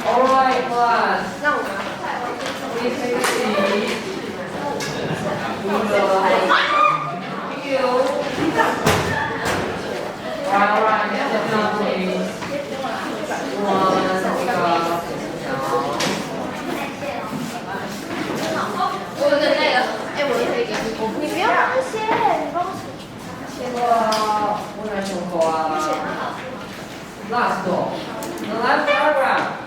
Alright, class. Please take a seat. We will continue. Alright, sit down, please. One, sit down. 我的那个，哎，我的可以给你，你不要那些，你帮我写。哇，我来重复啊。Last goal. The last paragraph.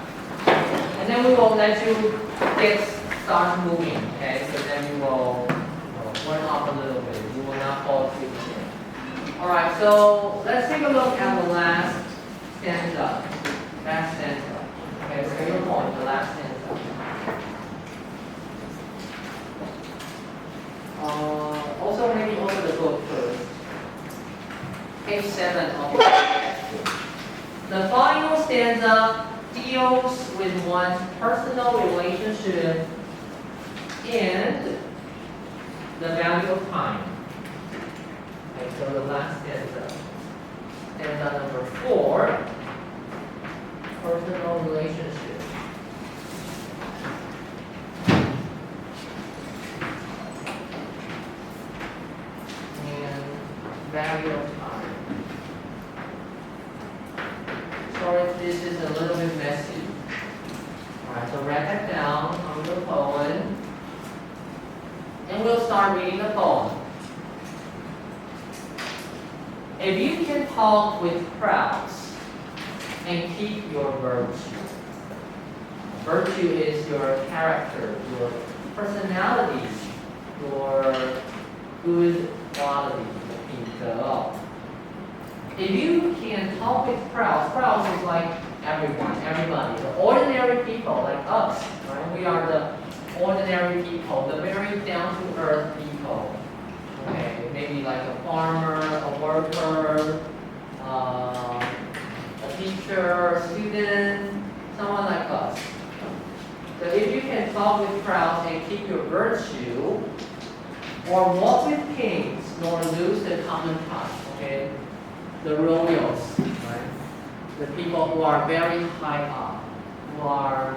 And then we will let you start moving, okay? So then you will warm up a little bit. You will not fall asleep again. Alright, so let's take a look at the last stanza. Last stanza. Okay, so your point, the last stanza. Also maybe open the book first. Page 7 of the book. The final stanza deals with one's personal relationship and the value of time. Okay, so the last stanza. Stanza number 4, personal relationship. Value of time. Sorry if this is a little bit messy. Alright, so write that down on the poem. And we'll start reading the poem. If you can talk with crowds and keep your virtue. Virtue is your character, your personality, your good quality. If you can talk with crowds is like everybody, the ordinary people like us, right? We are the ordinary people, the very down-to-earth people. Okay, maybe like a farmer, a worker, a teacher, a student, someone like us. So if you can talk with crowds and keep your virtue, or walk with kings, nor lose the common touch, okay? The royals, right? The people who are very high up, who are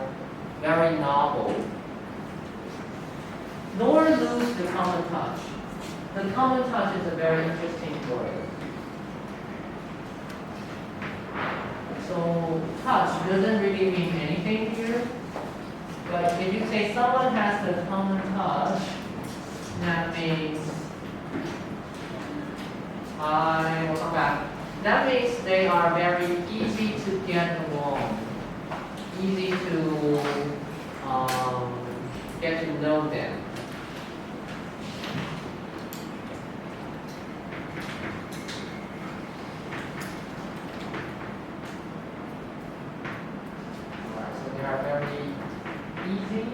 very noble. Nor lose the common touch. The common touch is a very interesting word. So touch doesn't really mean anything here, but if you say someone has the common touch, that means, I will come back. That means they are very easy to get along, easy to get to know them. Alright, so they are very easy.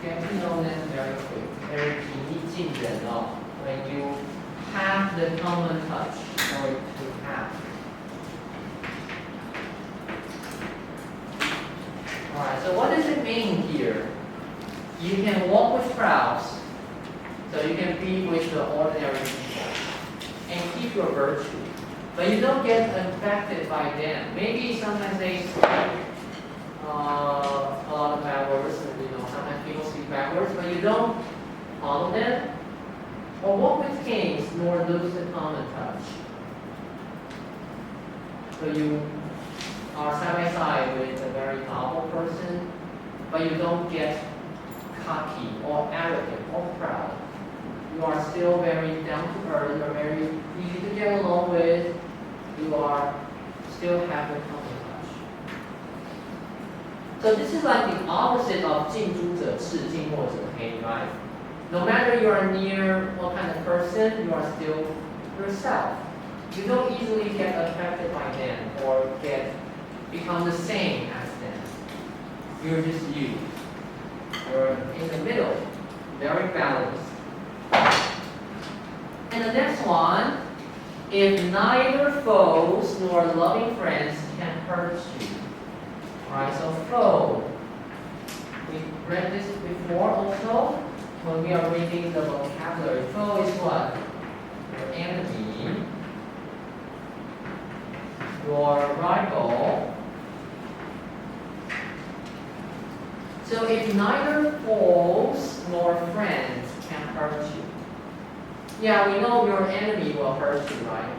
Get to know them very quick, very easy to know when you have the common touch or to have. Alright, so what does it mean here? You can walk with crowds, so you can be with the ordinary people and keep your virtue, but you don't get affected by them. Maybe sometimes they speak a lot of bad words, sometimes people speak bad words, but you don't follow them. Or walk with kings, nor lose the common touch. So you are side by side with a very noble person, but you don't get cocky or arrogant or proud. You are still very down to earth, you are very easy to get along with, you are still have the common touch. So this is like the opposite of 近朱者赤,近墨者黑, right? No matter you are near what kind of person, you are still yourself. You don't easily get affected by them or become the same as them. You're just you. You're in the middle, very balanced. And the next one, if neither foes nor loving friends can hurt you. Alright, so foe. We read this before also when we are reading the vocabulary. Foe is what? Your enemy. your rival. So if neither foes nor friends can hurt you. Yeah, we know your enemy will hurt you, right?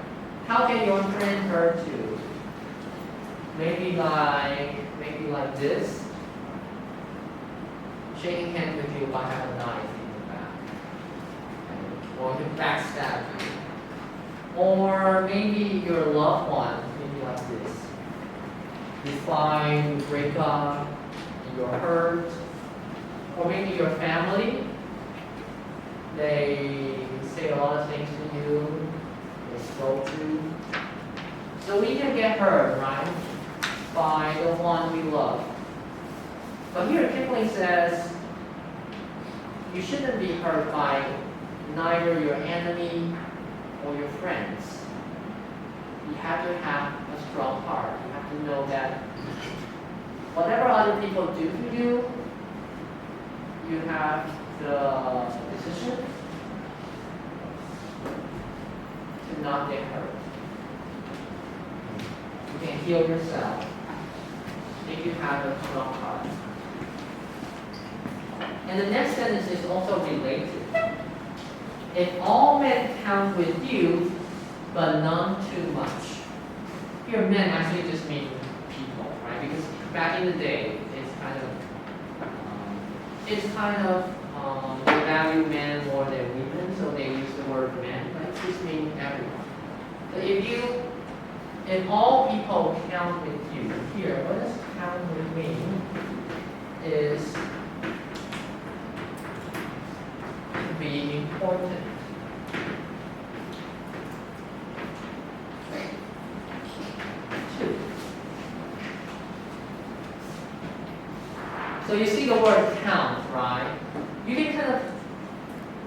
How can your friend hurt you? Maybe like this. Shaking hands with you but have a knife in the back. Or to backstab you. Or maybe your loved one, maybe like this. You fight, you break up, you're hurt. Or maybe your family, they say a lot of things to you, they scold you. So we can get hurt, right? By the one we love. But here Kipling says, you shouldn't be hurt by neither your enemy or your friends. You have to have a strong heart. You have to know that whatever other people do to you, you have the decision to not get hurt. You can heal yourself if you have a strong heart. And the next sentence is also related. If all men count with you, but none too much. Here, men actually just mean people, right? Because back in the day, they value men more than women, so they use the word men, but it just means everyone. So if all people count with you, here, what does count with mean? Is to be important. So you see the word count, right? You can kind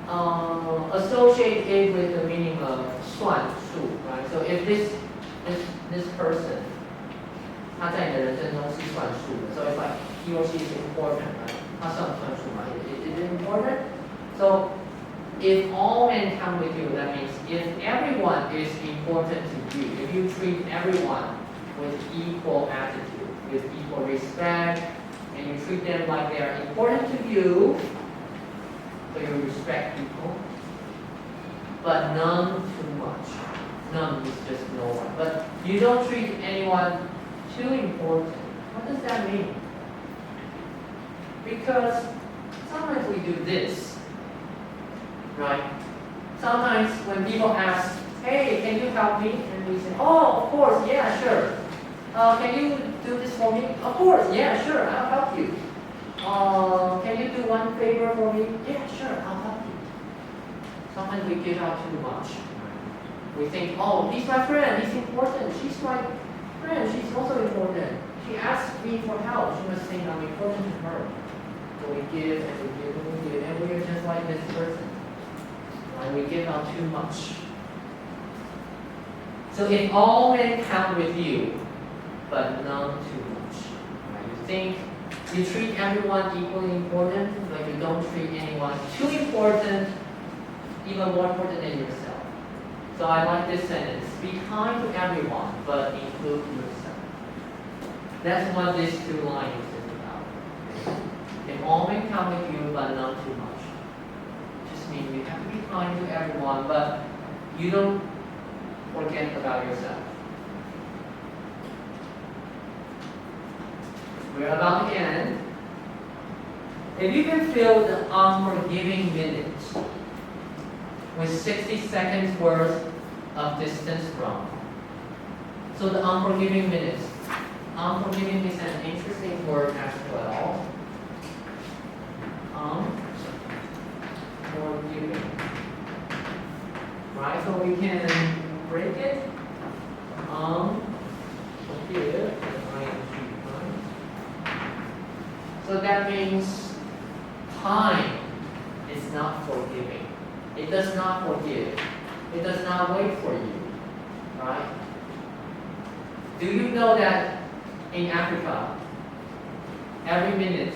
of associate it with the meaning of 算数, right? So if this person, 他在你的人生中是算数的, so it's like he or she is important, right? 他算不算数, right? Is it important? So if all men come with you, that means if everyone is important to you, if you treat everyone with equal attitude, with equal respect, and you treat them like they are important to you, so you respect people, but none too much. None is just no one. But you don't treat anyone too important. What does that mean? Because sometimes we do this, right? Sometimes when people ask, hey, can you help me? And we say, oh, of course, yeah, sure. Can you do this for me? Of course, yeah, sure, I'll help you. Can you do one favor for me? Yeah, sure, I'll help you. Sometimes we give out too much. We think, oh, he's my friend, he's important. She's my friend, she's also important. She asked me for help, she must think I'm important to her. So we give and we give and we give, and we are just like this person. And we give out too much. So if all men count with you, but none too much. Right? You think you treat everyone equally important, but you don't treat anyone too important, even more important than yourself. So I like this sentence. Be kind to everyone, but include yourself. That's what these two lines is about. If all men count with you, but none too much. It just means you have to be kind to everyone, but you don't forget about yourself. We're about to end. If you can fill the unforgiving minutes with 60 seconds worth of distance run. So the unforgiving minutes. Unforgiving is an interesting word as well. Unforgiving. Right, so we can break it. Forgive. So that means time is not forgiving. It does not forgive. It does not wait for you. Right? Do you know that in Africa, every minute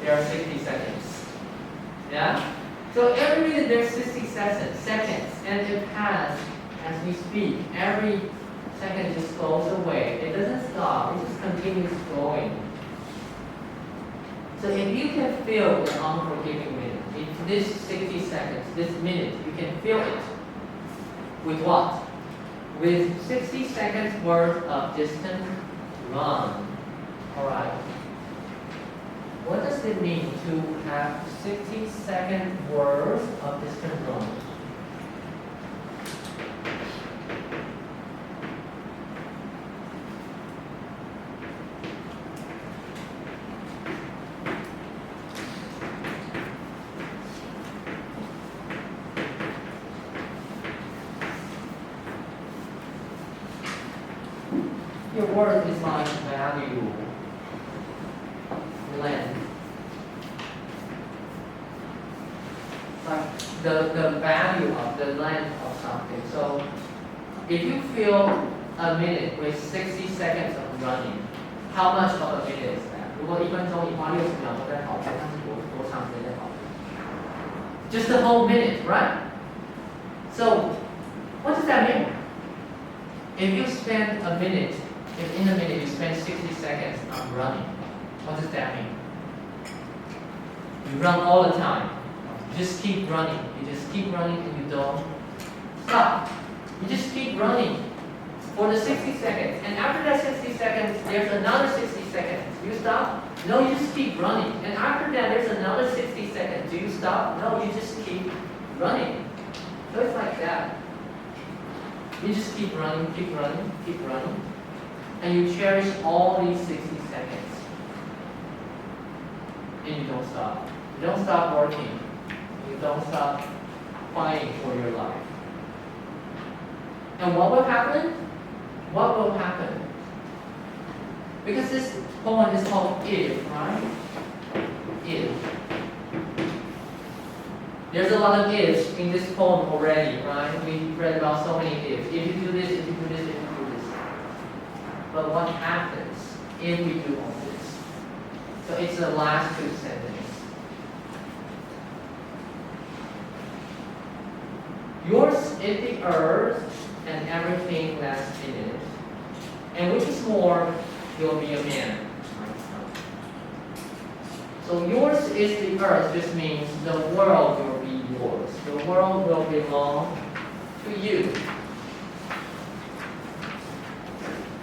there are 60 seconds? Yeah? So every minute there's 60 seconds, and it has, as we speak, every second just goes away. It doesn't stop, it just continues going. So if you can feel the unforgiving minute, if this 60 seconds, this minute, you can feel it. With what? With 60 seconds worth of distance run. Alright. What does it mean to have 60 seconds worth of distance run? Your word is like value, length. Like the value of the length of something. So if you fill a minute with 60 seconds of running, how much of a minute is that? 如果1分钟你花60秒都在跑步，那是多长时间在跑步？ Just the whole minute, right? So what does that mean? If you spend a minute, if in a minute you spend 60 seconds on running, what does that mean? You run all the time. You just keep running. You just keep running and you don't stop. You just keep running for the 60 seconds. And after that 60 seconds, there's another 60 seconds. Do you stop? No, you just keep running. And after that, there's another 60 seconds. Do you stop? No, you just keep running. So it's like that. You just keep running, keep running, keep running. And you cherish all these 60 seconds. And you don't stop. You don't stop working. You don't stop fighting for your life. And what will happen? What will happen? Because this poem is called If, right? If. There's a lot of ifs in this poem already, right? We read about so many ifs. If you do this, if you do this, if you do this. But what happens if we do all this? So it's the last two sentences. Yours is the earth and everything that's in it. And which is more, you'll be a man. So yours is the earth just means the world will be yours. The world will belong to you.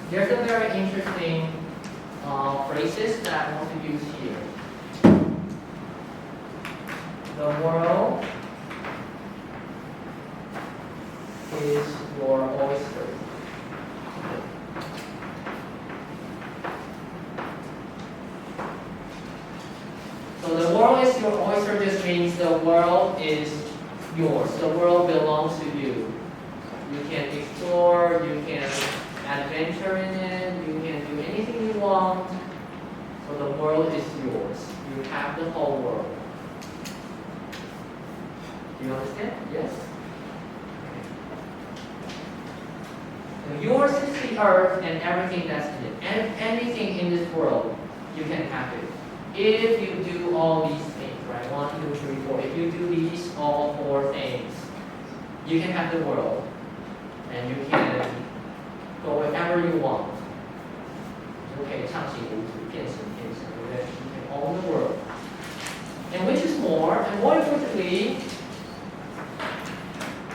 There's a very interesting phrases that I want to use here. The world is your oyster. So the world is your oyster just means the world is yours. The world belongs to you. You can explore, you can adventure in it, you can do anything you want. So the world is yours. You have the whole world. Do you understand? Yes? So yours is the earth and everything that's in it. And anything in this world, you can have it. If you do all these things, right? 1, 2, 3, 4. If you do these all 4 things, you can have the world. And you can go wherever you want. Okay, 畅行无阻，变成天神, okay? You can own the world. And which is more, and more importantly,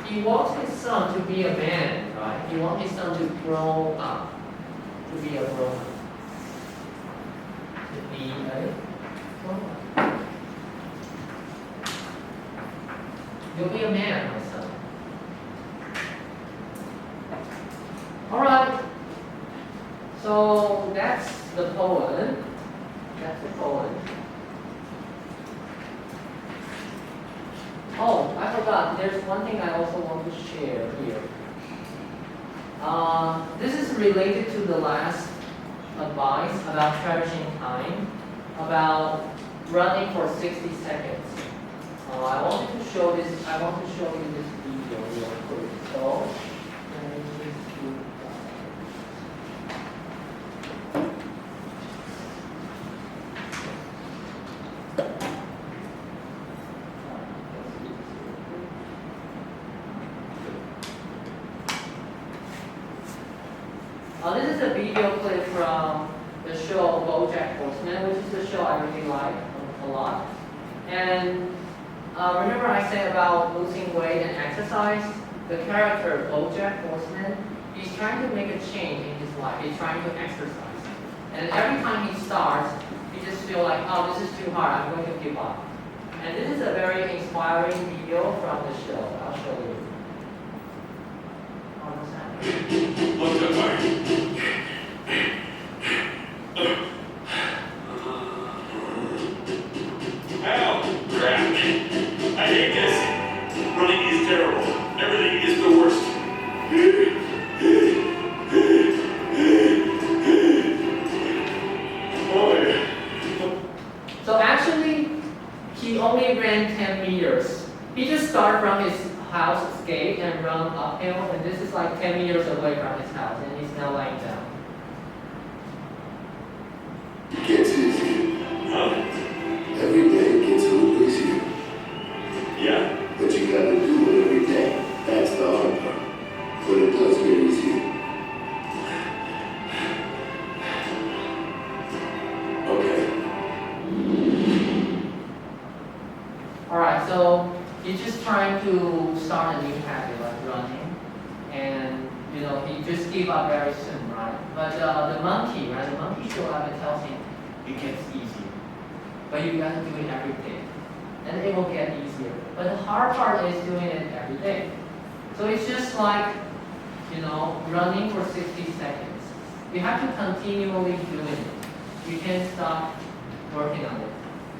he wants his son to be a man, right? He wants his son to grow up, to be a grown up. To be a grown up. You'll be a man, my son. Alright. So that's the poem. That's the poem. Oh, I forgot. There's one thing I also want to share here. This is related to the last advice about cherishing time, about running for 60 seconds. I want to show this. I want to show you this video real quick. So, let me just do This is a video clip from the show BoJack Horseman, which is a show I really like a lot. And remember I said about losing weight and exercise? The character BoJack Horseman, he's trying to make a change in his life. He's trying to exercise. And every time he starts, he just feels like, oh, this is too hard, I'm going to give up. And this is a very inspiring video from the show. I'll show you. What's happening? Look at mine. Ow! Crap! I hate this. Running is terrible. Everything is the worst. So actually, he only ran 10 meters. He just started from his house gate and run uphill, and this is like 10 meters away from his house, and he's now lying down. It gets easier. Huh? Every day it gets a little easier. Yeah. But you gotta do it every day. That's the hard part. But it does get easier. Okay. Alright, so he's just trying to start a new habit like running, and you know, he just gave up very soon, right? But the monkey, right? The monkey shows up and tells him it gets easier, but you gotta do it every day, and it will get easier. But the hard part is doing it every day. So it's just like, you know, running for 60 seconds. You have to continually do it. You can't stop working on it.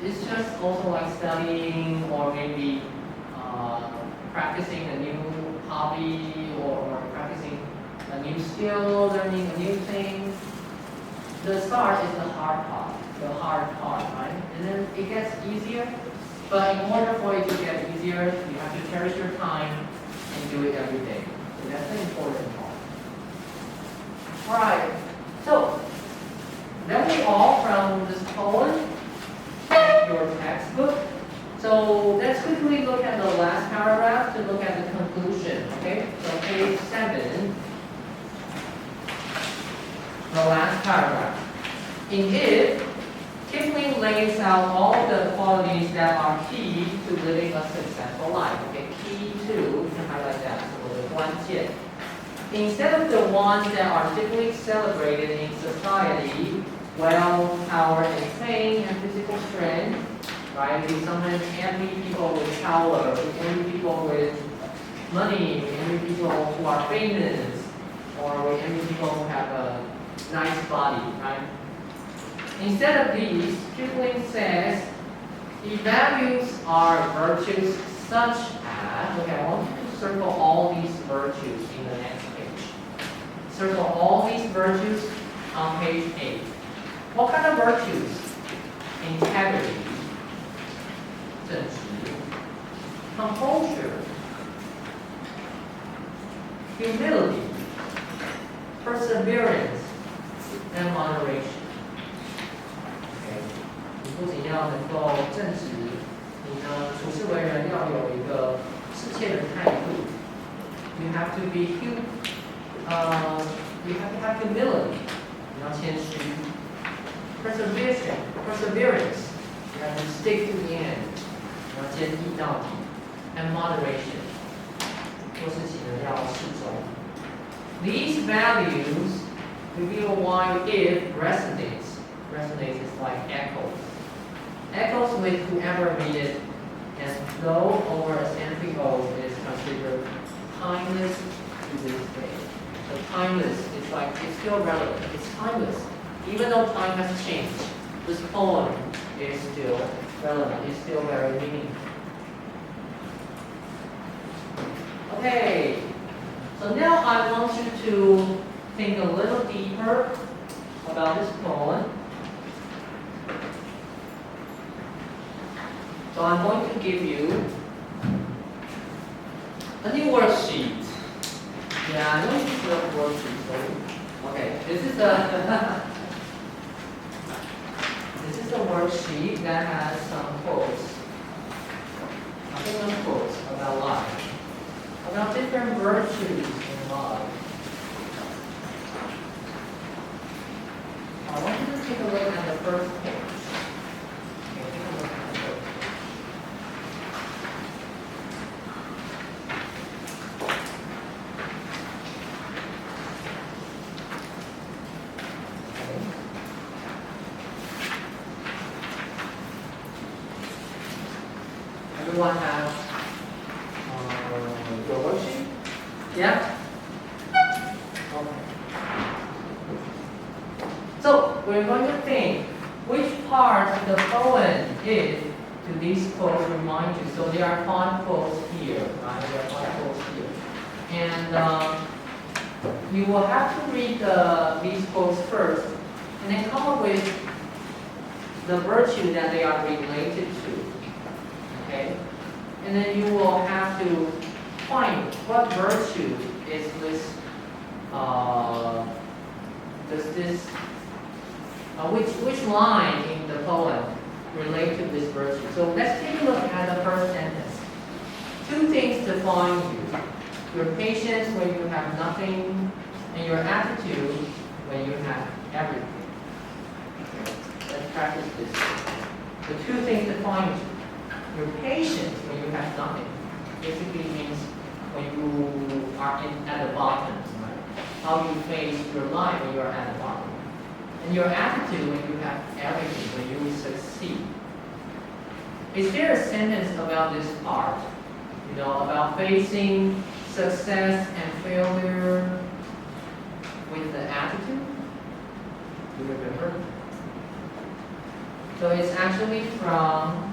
It's just also like studying or maybe practicing a new hobby or practicing a new skill, learning a new thing. The start is the hard part, right? And then it gets easier, but in order for it to get easier, you have to cherish your time and do it every day. So that's the important part. Alright, so that was all from this poem, your textbook. So let's quickly look at the last paragraph to look at the conclusion, okay? So page 7, the last paragraph. In it, Kipling lays out all the qualities that are key to living a successful life. Okay, key to, you can highlight that, so the 关键. Instead of the ones that are typically celebrated in society, wealth, power, and fame, and physical strength, right? We sometimes envy people with power, we envy people with money, we envy people who are famous, or we envy people who have a nice body, right? Instead of these, Kipling says, the values are virtues such as, okay, I want you to circle all these virtues in the next page. Circle all these virtues on page 8. What kind of virtues? Integrity, 正直, composure, humility, perseverance, and moderation. Okay. 你不仅要能够正直，你呢处事为人要有一个适切的态度。You have to be you have to have humility. 你要谦虚。Perseverance. You have to stick to the end. 你要坚毅到底。And moderation. 做事情呢要适中。These values reveal why it resonates. Resonates is like echoes. Echoes with whoever read it, and though over a century old, is considered timeless to this day. So timeless is like, it's still relevant, it's timeless. Even though time has changed, this poem is still relevant, it's still very meaningful. Okay, so now I want you to think a little deeper about this poem. So I'm going to give you a new worksheet. Yeah, I know this is a worksheet. So, okay, this is a worksheet that has some quotes. Famous quotes about life, about different virtues in life. just take a look at the first page. Okay, take a look at the first page. Okay. Everyone has your worksheet? Yeah? Okay. So we're going to think which part of the poem is to these quotes remind you. So there are 5 quotes here, right? There are 5 quotes here. And you will have to read these quotes first and then come up with the virtue that they are related to. Okay? And then you will have to find what virtue is this, which line in the poem relate to this virtue. So let's take a look at the first sentence. 2 things define you. Your patience when you have nothing, and your attitude when you have everything. Okay, let's practice this. The 2 things define you. Your patience when you have nothing basically means when you are at the bottom, right? How you face your life when you are at the bottom. And your attitude when you have everything, when you succeed. Is there a sentence about this part? You know, about facing success and failure with the attitude? Do you remember? So it's actually from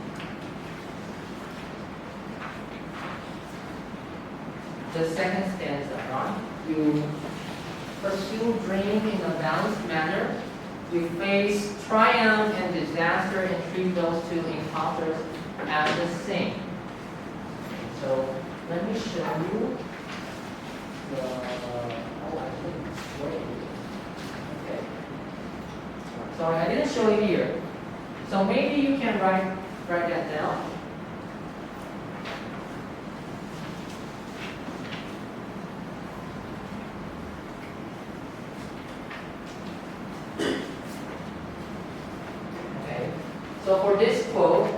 the second stanza, right? You pursue dream in a balanced manner. You face triumph and disaster and treat those 2 encounters as the same. So let me show you the okay. Sorry, I didn't show it here. So maybe you can write that down. So for this quote,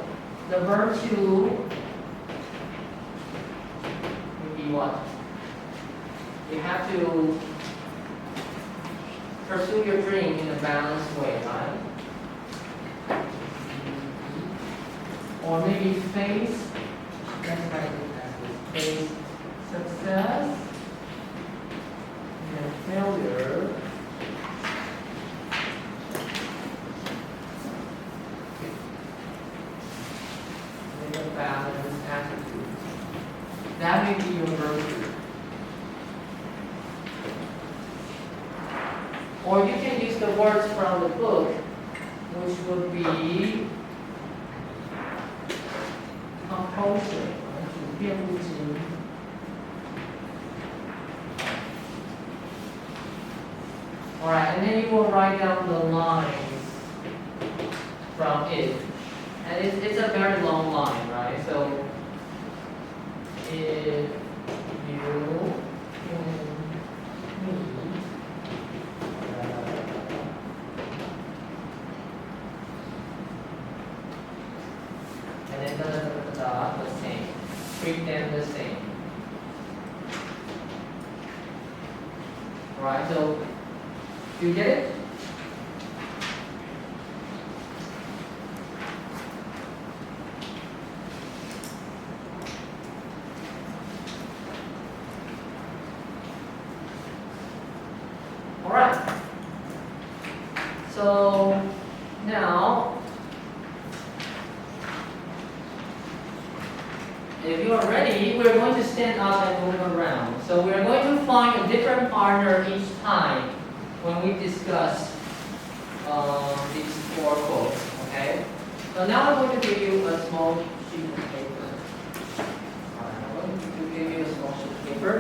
the virtue would be what? You have to pursue your dream in a balanced way, right? Or maybe face, let's write it as this, face success and failure. Balanced attitude. That may be your virtue. Or you can use the words from the book, which would be composure. Alright, and then you will write down the lines from it. And it's a very long line, right? So, if you can meet, and then the same, treat them the same. Alright, so, do you get it? Alright, so now, if you are ready, we're going to stand up and move around. So we're going to find a different partner each time when we discuss these 4 quotes, okay? So now I'm going to give you a small sheet of paper. Alright, I'm going to give you a small sheet of paper.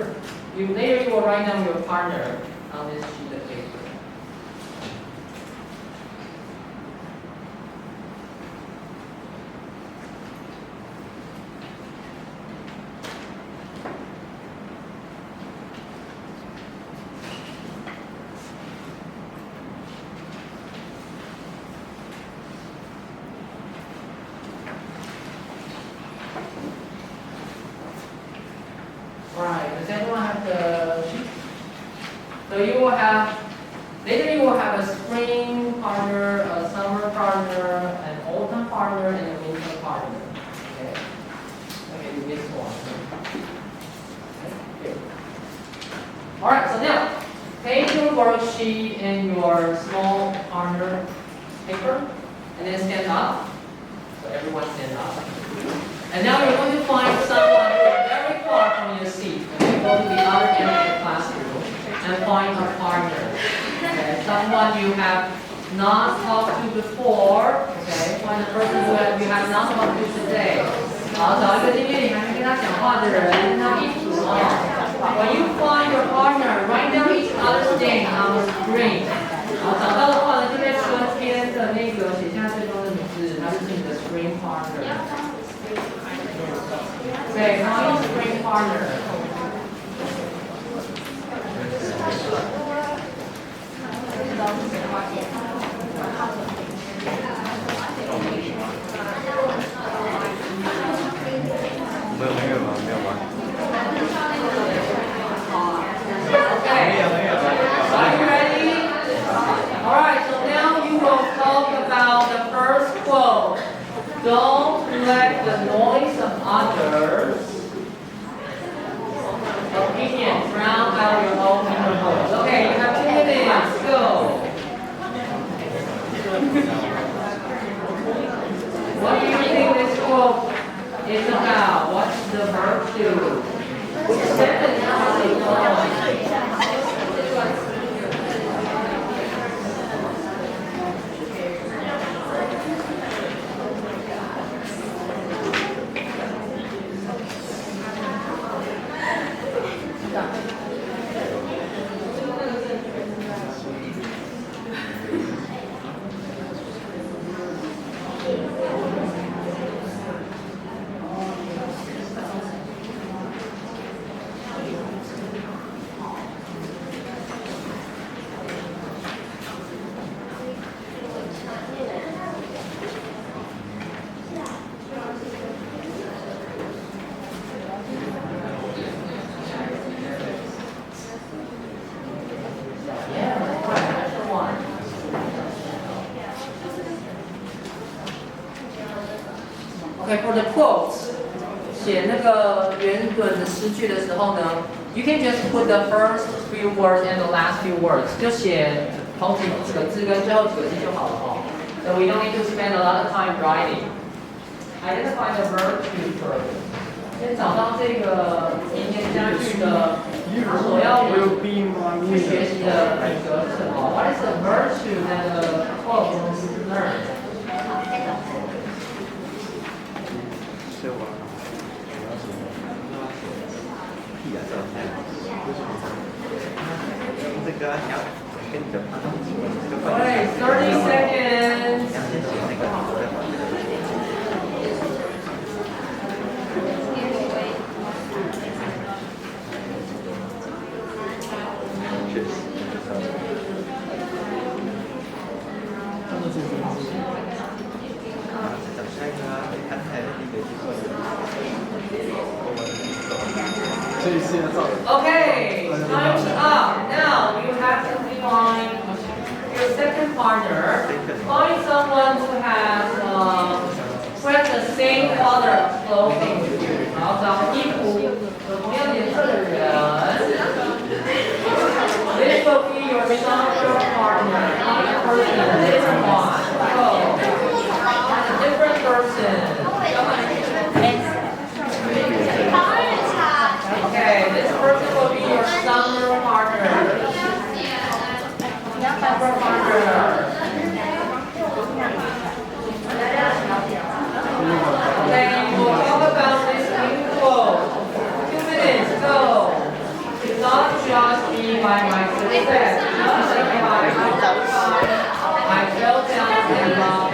Later you will write down your partner on this sheet of paper. So you will have, later you will have a spring partner, a summer partner, an autumn partner, and a winter partner. Okay. Okay, you missed one. Okay. All right, so now, take your worksheet and your small partner paper, and then stand up. So everyone stand up. And now you're going to find someone who is very far from your seat. Okay, go to the other end of the classroom and find a partner. Okay, someone you have not talked to before. Okay, find a person who you have not talked to today. 好，找一个今天你还没跟他讲话的人，跟他一组哦。When you find your partner, write down each other's name on the screen. 好，找到的话呢，就在春天的那个写下对方的名字，他是你的 spring partner。对，find your spring partner。Okay. Are you ready? All right. So now you will talk about the first quote. Don't let the noise of others' opinion drown out your own inner voice. Okay, you have 2 minutes. Go. What do you think this quote is about? What's the verb to? Which sentence is it on? Okay, for the quotes, 写那个原本的诗句的时候呢 ，you can just put the first few words and the last few words， 就写头几个字跟最后几个字就好了哦。So we don't need to spend a lot of time writing. Identify the verb to first. 先找到这个名言佳句的所要去学习的品格是什么 ？What is the virtue that the quote learns? 对 ，30 seconds. Okay, time's up. Now you have to find your second partner. Find someone who has wears the same color of clothing with you. 好，找衣服有同样颜色的人。This will be your summer partner. Each person a different one. Go. A different person. Okay, this person will be your summer partner. Summer partner. Okay, we'll talk about this new quote. 2 minutes, go. Do not judge me by my success. Judge me by my fell down and love